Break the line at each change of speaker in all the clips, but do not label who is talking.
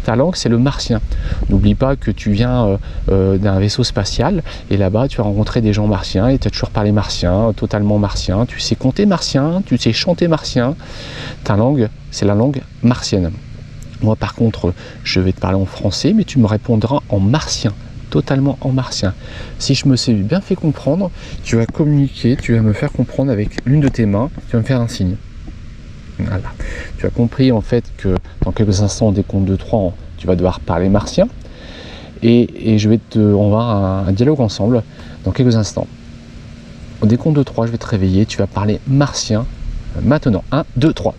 Ta langue, c'est le martien. N'oublie pas que tu viens d'un vaisseau spatial et là-bas, tu as rencontré des gens martiens et tu as toujours parlé martien, totalement martien. Tu sais compter martien, tu sais chanter martien. Ta langue, c'est la langue martienne. Moi, par contre, je vais te parler en français, mais tu me répondras en martien. Totalement en martien. Si je me suis bien fait comprendre, tu vas communiquer, tu vas me faire comprendre avec l'une de tes mains, tu vas me faire un signe. Voilà. Tu as compris en fait que dans quelques instants, au décompte de 3, tu vas devoir parler martien et on va avoir un dialogue ensemble dans quelques instants. Au décompte de 3, je vais te réveiller, tu vas parler martien maintenant. 1, 2, 3.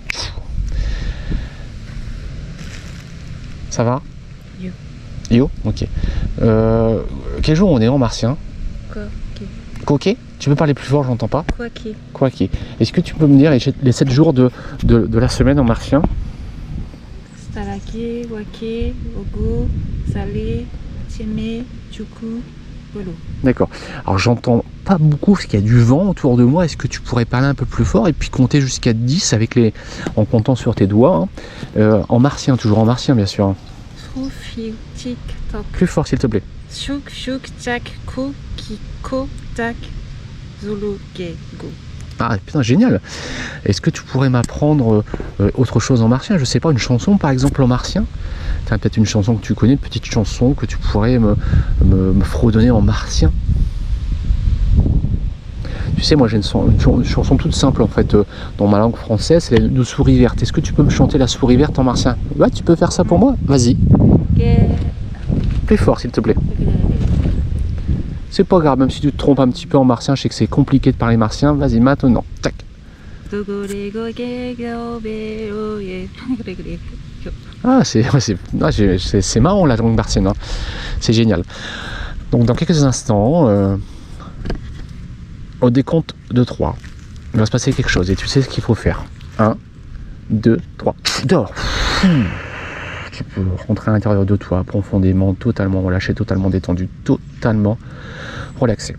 Ça va?
Yo.
Yo, ok. Quel jour on est en martien? Coquet. Tu peux parler plus fort, j'entends pas. Quoique. Est-ce que tu peux me dire les 7 jours de la semaine en martien?
Starake, Wake, Ogo, Salé, Tieme, Chuku, Bolo.
D'accord. Alors j'entends pas beaucoup parce qu'il y a du vent autour de moi. Est-ce que tu pourrais parler un peu plus fort et puis compter jusqu'à 10 en comptant sur tes doigts en martien, toujours en martien bien sûr. Plus fort s'il te plaît.
Shuk, shuk, tak, ko, kiko, tak, zulu, ge, go.
Ah putain, génial. Est-ce que tu pourrais m'apprendre autre chose en martien? Je sais pas, une chanson par exemple en martien? Tu as peut-être une chanson que tu connais, une petite chanson que tu pourrais me fredonner en martien? Tu sais, moi j'ai une chanson toute simple en fait dans ma langue française, c'est la souris verte. Est-ce que tu peux me chanter la souris verte en martien? Ouais, tu peux faire ça pour moi? Vas-y. Plus fort s'il te plaît. C'est pas grave, même si tu te trompes un petit peu en martien, je sais que c'est compliqué de parler martien. Vas-y maintenant, tac. Ah, c'est marrant la langue martienne, hein. C'est génial. Donc dans quelques instants, au décompte de 3, il va se passer quelque chose et tu sais ce qu'il faut faire. 1, 2, 3. Dors. Tu peux rentrer à l'intérieur de toi profondément, totalement relâché, totalement détendu, totalement relaxé.